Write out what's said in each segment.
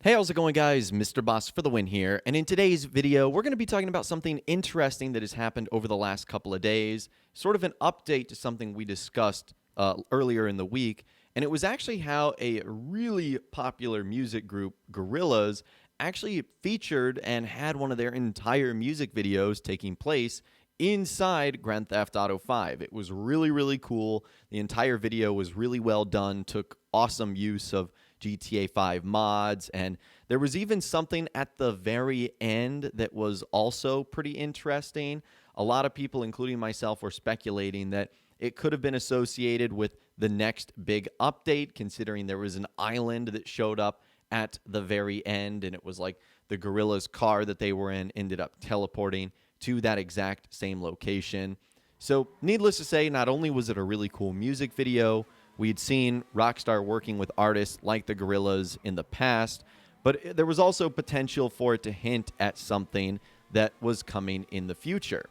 Hey, how's it going, guys? Mr. Boss for the win here. And in today's video, we're going to be talking about something interesting that has happened over the last couple of days, sort of an update to something we discussed earlier in the week. And it was actually how a really popular music group, Gorillaz, actually featured and had one of their entire music videos taking place inside Grand Theft Auto 5. It was really, really cool. The entire video was really well done, took awesome use of GTA 5 mods, and there was even something at the very end that was also pretty interesting. A lot of people, including myself, were speculating that it could have been associated with the next big update, considering there was an island that showed up at the very end, and it was like the Gorillaz car that they were in ended up teleporting to that exact same location. So, needless to say, not only was it a really cool music video, we'd seen Rockstar working with artists like the Gorillaz in the past, but there was also potential for it to hint at something that was coming in the future.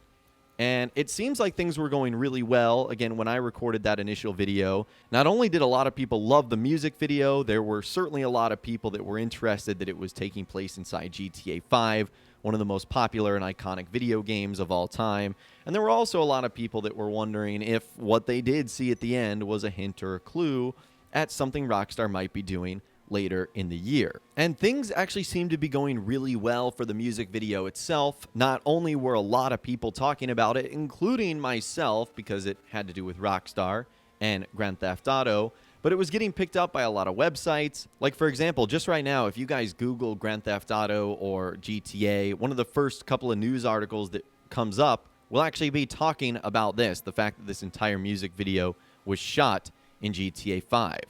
And it seems like things were going really well. Again, when I recorded that initial video, not only did a lot of people love the music video, there were certainly a lot of people that were interested that it was taking place inside GTA 5, one of the most popular and iconic video games of all time. And there were also a lot of people that were wondering if what they did see at the end was a hint or a clue at something Rockstar might be doing later in the year. And things actually seem to be going really well for the music video itself. Not only were a lot of people talking about it, including myself, because it had to do with Rockstar and Grand Theft Auto, but it was getting picked up by a lot of websites. Like, for example, just right now, if you guys Google Grand Theft Auto or GTA, one of the first couple of news articles that comes up will actually be talking about this, the fact that this entire music video was shot in GTA 5.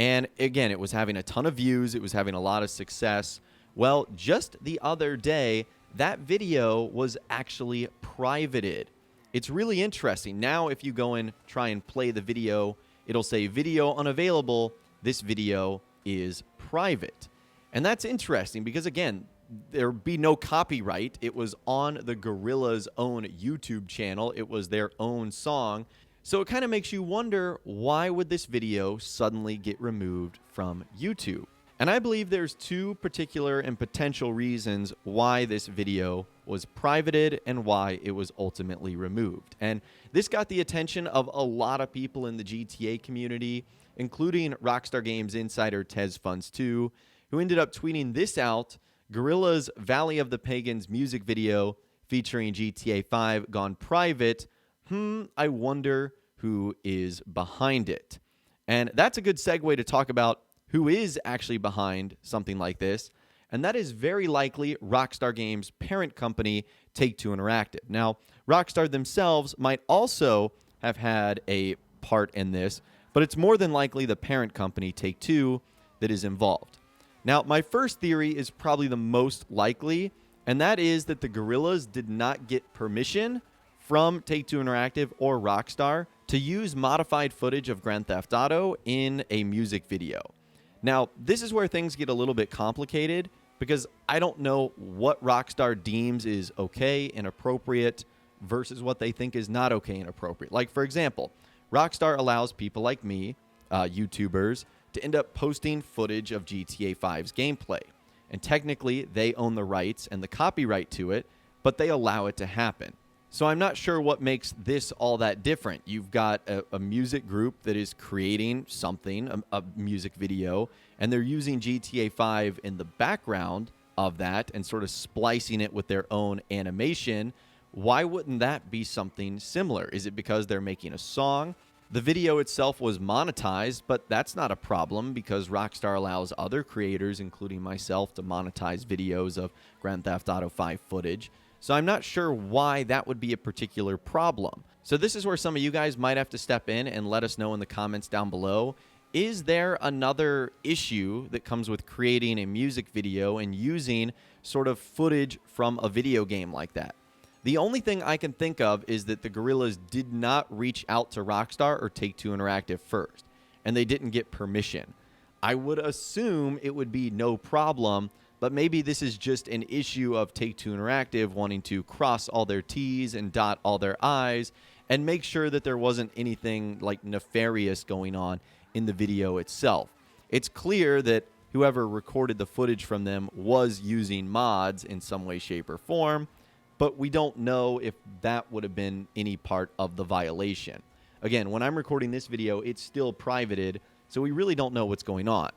And again, it was having a ton of views. It was having a lot of success. Well, just the other day, that video was actually privated. It's really interesting. Now, if you go and try and play the video, it'll say video unavailable. This video is private. And that's interesting because, again, there'd be no copyright. It was on the Gorillaz' own YouTube channel. It was their own song. So it kind of makes you wonder, why would this video suddenly get removed from YouTube? And I believe there's two particular and potential reasons why this video was privated and why it was ultimately removed. And this got the attention of a lot of people in the GTA community, including Rockstar Games insider TezFunds2, who ended up tweeting this out: Gorillaz' Valley of the Pagans music video featuring GTA 5 gone private. I wonder who is behind it. And that's a good segue to talk about who is actually behind something like this. And that is very likely Rockstar Games' parent company, Take-Two Interactive. Now, Rockstar themselves might also have had a part in this, but it's more than likely the parent company, Take-Two, that is involved. Now, my first theory is probably the most likely, and that is that the Gorillaz did not get permission from Take-Two Interactive or Rockstar to use modified footage of Grand Theft Auto in a music video. Now, this is where things get a little bit complicated because I don't know what Rockstar deems is okay and appropriate versus what they think is not okay and appropriate. Like, for example, Rockstar allows people like me, YouTubers, to end up posting footage of GTA 5's gameplay. And technically, they own the rights and the copyright to it, but they allow it to happen. So I'm not sure what makes this all that different. You've got a music group that is creating something, a music video, and they're using GTA 5 in the background of that and sort of splicing it with their own animation. Why wouldn't that be something similar? Is it because they're making a song? The video itself was monetized, but that's not a problem because Rockstar allows other creators, including myself, to monetize videos of Grand Theft Auto 5 footage. So I'm not sure why that would be a particular problem. So this is where some of you guys might have to step in and let us know in the comments down below. Is there another issue that comes with creating a music video and using sort of footage from a video game like that? The only thing I can think of is that the Gorillaz did not reach out to Rockstar or Take-Two Interactive first, and they didn't get permission. I would assume it would be no problem, but maybe this is just an issue of Take-Two Interactive wanting to cross all their T's and dot all their I's and make sure that there wasn't anything like nefarious going on in the video itself. It's clear that whoever recorded the footage from them was using mods in some way, shape, or form, but we don't know if that would have been any part of the violation. Again, when I'm recording this video, it's still privated, so we really don't know what's going on.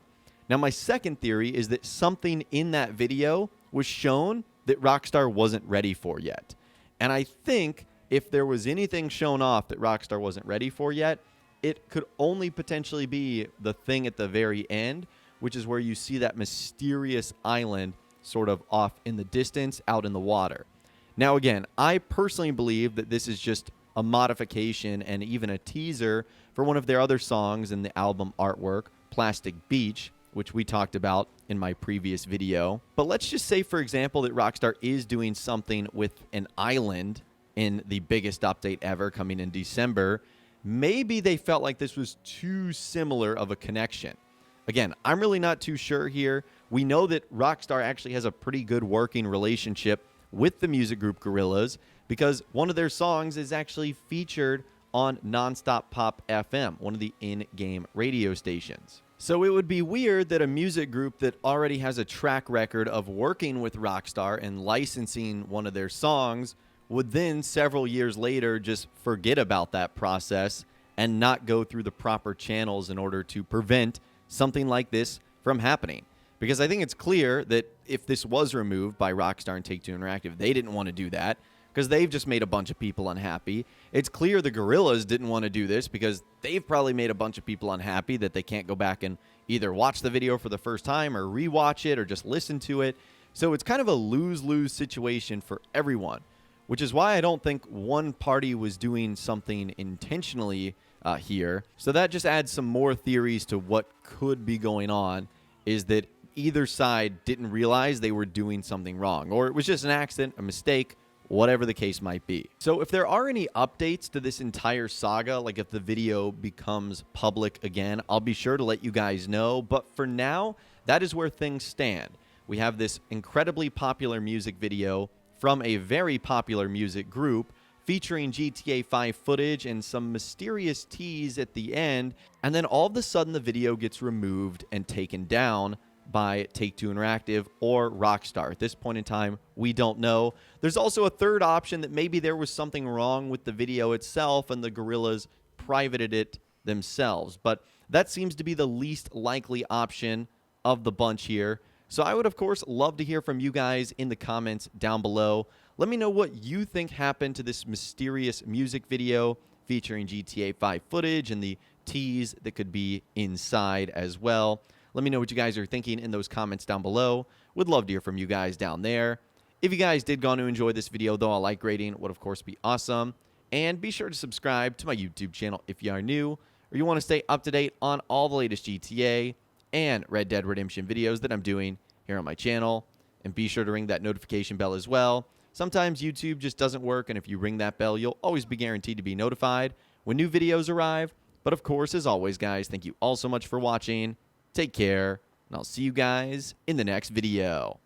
Now, my second theory is that something in that video was shown that Rockstar wasn't ready for yet. And I think if there was anything shown off that Rockstar wasn't ready for yet, it could only potentially be the thing at the very end, which is where you see that mysterious island sort of off in the distance out in the water. Now, again, I personally believe that this is just a modification and even a teaser for one of their other songs in the album artwork, Plastic Beach, which we talked about in my previous video. But let's just say, for example, that Rockstar is doing something with an island in the biggest update ever coming in December. Maybe they felt like this was too similar of a connection. Again, I'm really not too sure here. We know that Rockstar actually has a pretty good working relationship with the music group Gorillaz because one of their songs is actually featured on Nonstop Pop FM, one of the in-game radio stations. So it would be weird that a music group that already has a track record of working with Rockstar and licensing one of their songs would then several years later just forget about that process and not go through the proper channels in order to prevent something like this from happening. Because I think it's clear that if this was removed by Rockstar and Take-Two Interactive, they didn't want to do that because they've just made a bunch of people unhappy. It's clear the Gorillaz didn't want to do this because they've probably made a bunch of people unhappy that they can't go back and either watch the video for the first time or rewatch it or just listen to it. So it's kind of a lose-lose situation for everyone, which is why I don't think one party was doing something intentionally here. So that just adds some more theories to what could be going on, is that either side didn't realize they were doing something wrong, or it was just an accident, a mistake, whatever the case might be. So if there are any updates to this entire saga, like if the video becomes public again, I'll be sure to let you guys know. But for now, that is where things stand. We have this incredibly popular music video from a very popular music group featuring GTA 5 footage and some mysterious tease at the end, and then all of a sudden the video gets removed and taken down by Take-Two Interactive or Rockstar. At this point in time, we don't know. There's also a third option that maybe there was something wrong with the video itself and the Gorillaz privated it themselves, but that seems to be the least likely option of the bunch here. So I would, of course, love to hear from you guys in the comments down below. Let me know what you think happened to this mysterious music video featuring GTA 5 footage and the tease that could be inside as well. Let me know what you guys are thinking in those comments down below. Would love to hear from you guys down there. If you guys did go on to enjoy this video, though, a like rating would, of course, be awesome. And be sure to subscribe to my YouTube channel if you are new or you want to stay up to date on all the latest GTA and Red Dead Redemption videos that I'm doing here on my channel. And be sure to ring that notification bell as well. Sometimes YouTube just doesn't work, and if you ring that bell, you'll always be guaranteed to be notified when new videos arrive. But of course, as always, guys, thank you all so much for watching. Take care, and I'll see you guys in the next video.